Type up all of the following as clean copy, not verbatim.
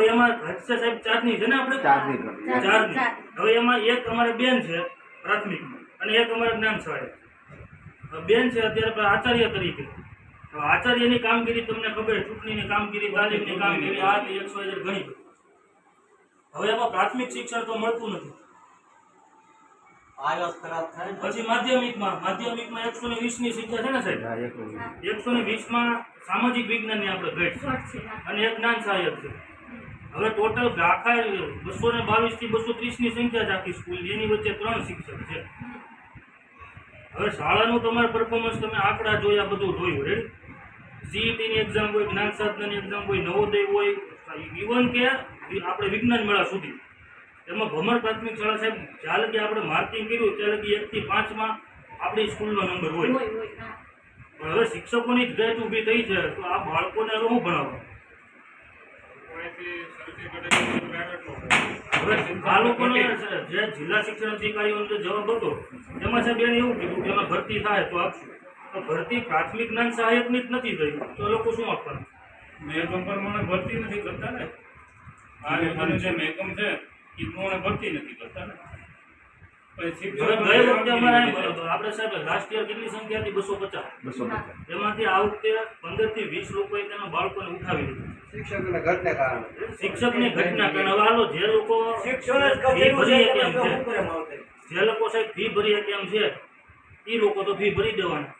હવે એમાં હસ્તે સાહેબ ચારની છે ને આપણે ચારની. હવે એમાં એક અમારે બેન છે પ્રાથમિકમાં અને એક અમારે જ્ઞાન સહાયક. બેન છે અત્યારે આચાર્ય તરીકે. આચાર્યની કામગીરી તમને ખબર, ચૂંટણીની કામગીરી, તાલીમની કામગીરી, આ XYZ ઘણી બધી. હવે એમાં પ્રાથમિક શિક્ષણ તો મળતું નથી. પછી માધ્યમિકમાં 120 ની સંખ્યા છે ને સાહેબ, 120 માં સામાજિક વિજ્ઞાનની આપણે ઘટ અને એક જ્ઞાન સહાયક છે. હવે ટોટલ આખા 222 થી 230 ની સંખ્યા છે આખી સ્કૂલ, એની વચ્ચે 3 શિક્ષક છે. હવે શાળાનું તમારું પરફોર્મન્સ તમે આંકડા જોયા, બધું જોયું. રેડી CET ની એક્ઝામ હોય, જ્ઞાન સાધનાની એક્ઝામ હોય, નવોદય હોય, ઇવન કે આપણે વિજ્ઞાન મેળા સુધી, એમાં ભમર પ્રાથમિક શાળા સાહેબ જ્યાં લગી આપણે માર્કિંગ કર્યું ત્યાં લગી 1 થી 5 માં આપણી સ્કૂલનો નંબર હોય. પણ હવે શિક્ષકોની જ ગેટ ઊભી થઈ છે તો આ બાળકોને હવે શું ભણાવવા? હવે આ લોકોને જે જિલ્લા શિક્ષણ અધિકારીઓનો જે જવાબ હતો એમાં સાહેબ એને એવું કીધું કે એમાં ભરતી થાય તો આપશું. તો ભરતી પ્રાથમિક જ્ઞાન સહાયકની જ નથી થઈ તો લોકો શું આપવાના? મહેકમ પ્રમાણે ભરતી નથી કરતા ને. આ લોકોને જે મહેકમ છે એ પ્રમાણે ભરતી નથી કરતા ને. આપણે સાહેબ લાસ્ટ યર કેટલી સંખ્યા હતી? 250. એમાંથી આ વખતે 15 થી 20 લોકોએ તેના બાળકોને ઉઠાવી દીધું શિક્ષકની ઘટના કારણે. હવે હાલો જે લોકો સાહેબ ફી ભરી કેમ છે એ લોકો તો ફી ભરી દેવાના,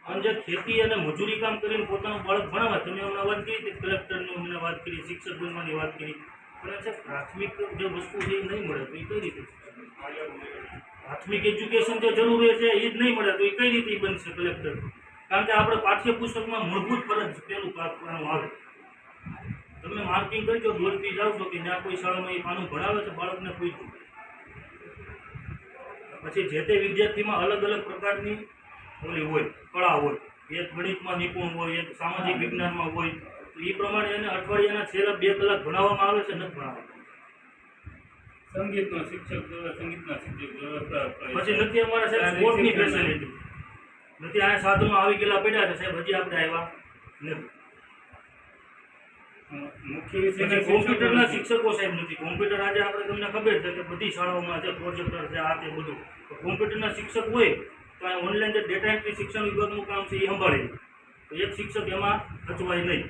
અને જે ખેતી અને મજૂરી કામ કરીને પોતાનું બાળક ભણાવે, તમે અમને વાત કરી, કલેક્ટરની અમને વાત કરી, શિક્ષક બનવાની વાત કરી, પણ સાહેબ પ્રાથમિક જે વસ્તુ છે એ નહીં મળે તો એ કઈ રીતે? પ્રાથમિક એજ્યુકેશન જે જરૂરી છે એ જ નહીં મળે તો એ કઈ રીતે બનશે કલેક્ટર? કારણ કે આપણે પાઠ્યપુસ્તકમાં મૂળભૂત ફરજ પેલું પાકવાનું આવે. તમે માર્કિંગ કરજો, દોડતી જાઓ છો કે જ્યાં કોઈ શાળામાં એ પાનું ભણાવે છે બાળકને પૂછ્યું. પછી જે તે વિદ્યાર્થીમાં અલગ અલગ પ્રકારની ઓલી હોય, કળા હોય. એક ગણિતમાં નિપુણ હોય, એક સામાજિક વિજ્ઞાનમાં હોય, તો એ પ્રમાણે એને અઠવાડિયાના છેલ્લા 2 કલાક ભણાવવામાં આવે છે, નથી ભણાવવામાં. સંગીતના શિક્ષક પછી નથી અમારા સાહેબ સ્પોર્ટની ફેસિલિટી નથી. આ સાધનો આવી ગયેલા પડ્યા છે સાહેબ, હજી આપણે આવ્યા નથી. મુખ્ય વિષય કોમ્પ્યુટરના શિક્ષકો સાહેબ નથી. કોમ્પ્યુટર આજે આપણે તમને ખબર છે કે બધી શાળાઓમાં છે, પ્રોજેક્ટર છે, આ તે બધું. કોમ્પ્યુટરના શિક્ષક હોય તો આ ઓનલાઈન જે ડેટા એન્ટ્રી શિક્ષણ વિભાગનું કામ છે એ સંભાળે, તો એક શિક્ષક એમાં અચવાય નહીં.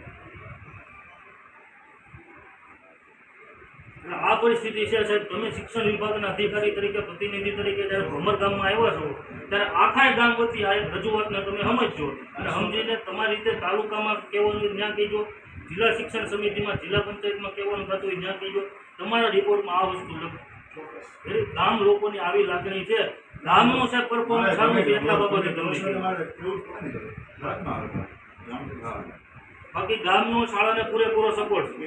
આ પરિસ્થિતિ છે સાહેબ. તમે શિક્ષણ વિભાગના અધિકારી તરીકે, પ્રતિનિધિ તરીકે જ્યારે ભમર ગામમાં આવ્યા છો ત્યારે આખા ગામ વતી આ એક રજૂઆતને તમે સમજજો અને સમજીને તમારી રીતે તાલુકામાં કહેવાનું ત્યાં કહેજો, જિલ્લા શિક્ષણ સમિતિમાં, જિલ્લા પંચાયતમાં કહેવાનું થતું હોય ત્યાં કહેજો. તમારા રિપોર્ટમાં આ વસ્તુ લખો. ગામ લોકોની આવી લાગણી છે. ગામનું સાહેબ પરફોર્મન્સ સારું છે એટલા બાબતે તમને, બાકી ગામનો શાળાને પૂરેપૂરો સપોર્ટ છે.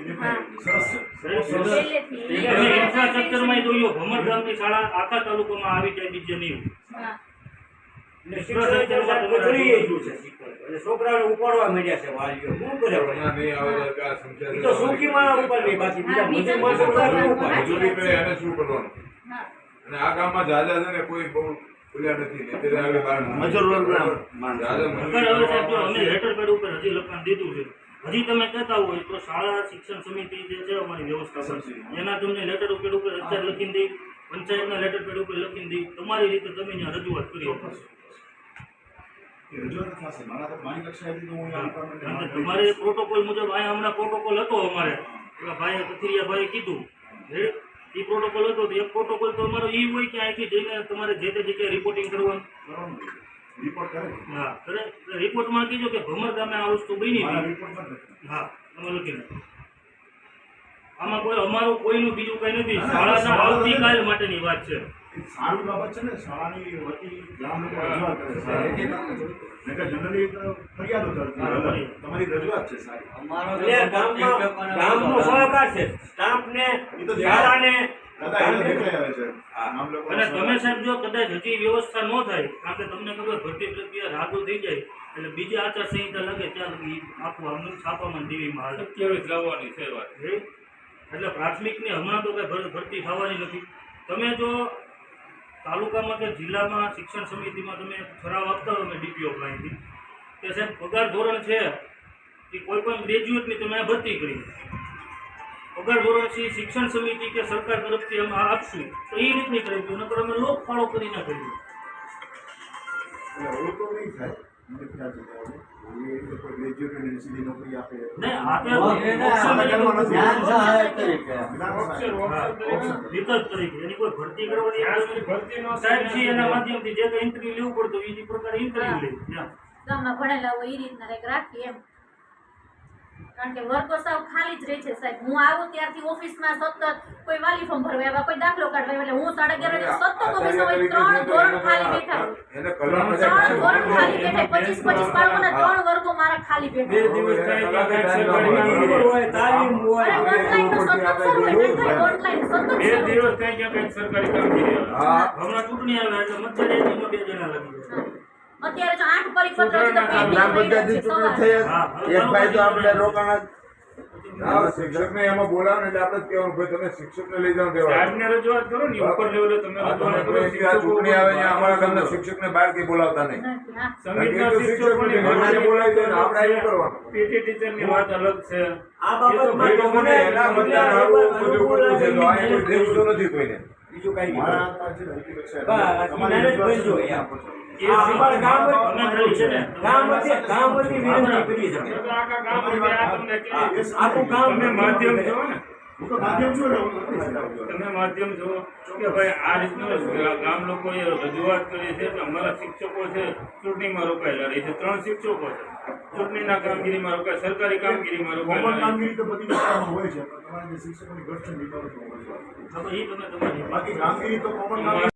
ઇન્ફ્રાસ્ટ્રક્ચરમાં જોયો ભમર ગામની શાળા આખા તાલુકામાં આવી જાય, બીજે નહીં. છોકરાઓને ઉપાડવા માંડ્યા છે વાલીઓ. શું કરે તો સુખીમાં ઉપર નહીં, બાકી બીજા મજૂરી કરે એને શું કરવાનું? અને આ ગામમાં જાજા છે ને કોઈ બહુ ખુલ્યા નથી. હજી લખાણ દીધું છે. હજી તમે કહેતા હોય તો શાળા શિક્ષણ સમિતિ જે છે અમારી વ્યવસ્થા એના તમને લેટર પેડ ઉપર અત્યારે લખીને દઈ, પંચાયતના લેટર પેડ ઉપર લખીને દઈ, તમારી રીતે તમે ત્યાં રજૂઆત કરી આપશો. તમારે પ્રોટોકોલ મુજબ અહીંયા હમણાં પ્રોટોકોલ હતો અમારે, પેલા ભાઈએ કથિરિયા ભાઈએ કીધું એ પ્રોટોકોલ હતો. તો એક પ્રોટોકોલ તો અમારો એ હોય કે અહીંથી જઈને તમારે જે તે જગ્યાએ રિપોર્ટિંગ કરવાનું. હા, રિપોર્ટમાં કીધું કે ભમર ગામે આ વસ્તુ બની હતી. હા, તમે લખી નાખો. આમાં કોઈ અમારું કોઈનું બીજું કઈ નથી. શાળાના આવતીકાલ માટેની વાત છે. સારું બાબત છે ને, શાળાની વતી ગામ લોકો રજૂઆત કરે છે. જનરલી ફરિયાદો કરતી તમારી રજૂઆત છે સારી. અમારો ગામનો સહકાર છે, સ્ટાફને, શાળાને. અને તમે સાહેબ જો કદાચ હજી વ્યવસ્થા ન થાય, કારણ કે તમને ખબર ભરતી પ્રક્રિયા રાગુ થઈ જાય એટલે બીજી આચારસંહિતા લાગે ત્યાં લગી આપવા અમુક છાપામાં ટીવીમાં હાલ 27 લાવવાની છે વાત. એટલે પ્રાથમિકની હમણાં તો કઈ ભરતી થવાની નથી. તમે જો તાલુકામાં કે જિલ્લામાં શિક્ષણ સમિતિમાં તમે ઠરાવ આપતા હોય મેં ડીપીઓ પાસેથી કે સાહેબ પગાર ધોરણ છે એ કોઈ પણ ગ્રેજ્યુએટની તમે ભરતી કરી, પગાર ધોરણથી શિક્ષણ સમિતિ કે સરકાર તરફથી અમે આપશું તો એ રીતની કરી દઉં, નકર અમે લોક ફાળો કરી ના કરી દઉં. એટલે એવું તો નહીં થાય મને ખ્યાલ છે એ રીતે કોઈ ગ્રેજ્યુએટ સીધી નોકરી આપે નહીં, આ તો જ્ઞાન સહાયક તરીકે વિકલ્પ તરીકે એની કોઈ ભરતી કરવાની ભરતીનો સાહેબ છે એના માધ્યમથી જે કંઈ ઇન્ટરવ્યુ લેવું પડતું એ પ્રકારે ઇન્ટરવ્યુ લે. ગામમાં ભણેલા હોય એ રીતના કંઈક રાખીએ એમ. કારણ કે વર્ગો સાવ ખાલી જ રહે છે સાહેબ. હું આવું ત્યારથી ઓફિસમાં સતત કોઈ વાલી ફોર્મ ભરવા આવ્યા, કોઈ દાખલો કાઢવા આવ્યા, એટલે હું 11:30 વાગે સતત ઓફિસમાં હોય. 3 ધોરણ ખાલી બેઠા હોય. એને કલમ 3 ધોરણ ખાલી બેઠા, 25 બાળકોના 3 વર્ગો મારા ખાલી બે બેઠા. દિવસ થાય કે કાંઈક સરકારી કામગીરી હોય, તાલીમ હોય. અરે ઓનલાઈન તો સતત સર હોય, નહીં થાય ઓનલાઈન સતત બે સર હોય. દિવસ થાય કે કાંઈક સરકારી કામગીરી આવે. હા હમણાં ચૂંટણી આવે એટલે મતદાન 2 જણા લાગી જાય. અત્યારે જો 8 પરિપત્ર હજી તો ગ્રામ પંચાયતની ચૂંટણી થઈ હા, એક ભાઈ તો આપણે રોકાણા ના, શિક્ષકને એમાં બોલાવો ને એટલે આપણે જ કહેવાનું ભાઈ તમે શિક્ષકને લઈ જાઓ દેવા સાહેબને રજૂઆત કરો ને ઉપર લેવલે તમે રજૂઆત કરો. ચૂંટણી આવે ત્યાં અમારા ગામના શિક્ષકને બહાર કઈ બોલાવતા નહીં. નથી. હા. સમિતિના બાકી તો શિક્ષકોની શિક્ષકોને બોલાવી દે ને આપણે અહીં કરવાનું. પીટી ટીચરની વાત અલગ છે. આ બાબતમાં ભાઈ લોકોને એના બદલે આવું બધું કરવું છે તો આ કોઈ દેવતો નથી કોઈને. બીજું કાંઈ નહીં. મારા હાથમાં છે ને હકીકત છે. બસ, તમારી મેનેજ રજૂઆત કરજો છે. અહીંયા. એ અમારા ગામ અમે કરી છે ને ગામ વચ્ચે વિનંતી કરી છે. તો આખા ગામ વચ્ચે આ તમને કેવી? આખું ગામ તમે માધ્યમ છો ને, હું તો માધ્યમ છું ને, હું નથી શીખવતો. તમે માધ્યમ છો કે ભાઈ આ રીતનું ગામ લોકોએ રજૂઆત કરી છે કે અમારા શિક્ષકો છે ચૂંટણીમાં રોકાયેલા રહે છે. 3 શિક્ષકો છે ચૂંટણીના કામગીરીમાં રોકાય, સરકારી કામગીરીમાં કોમન રોકાયેલા રહે છે. કામગીરી તો બધી વિસ્તારમાં હોય છે પણ તમારે જે શિક્ષકોની ઘટ છે ને એ બાબતમાં હોય છે. હવે એ તમે તમારી બાકી કામગીરી તો કોમન કામગીરી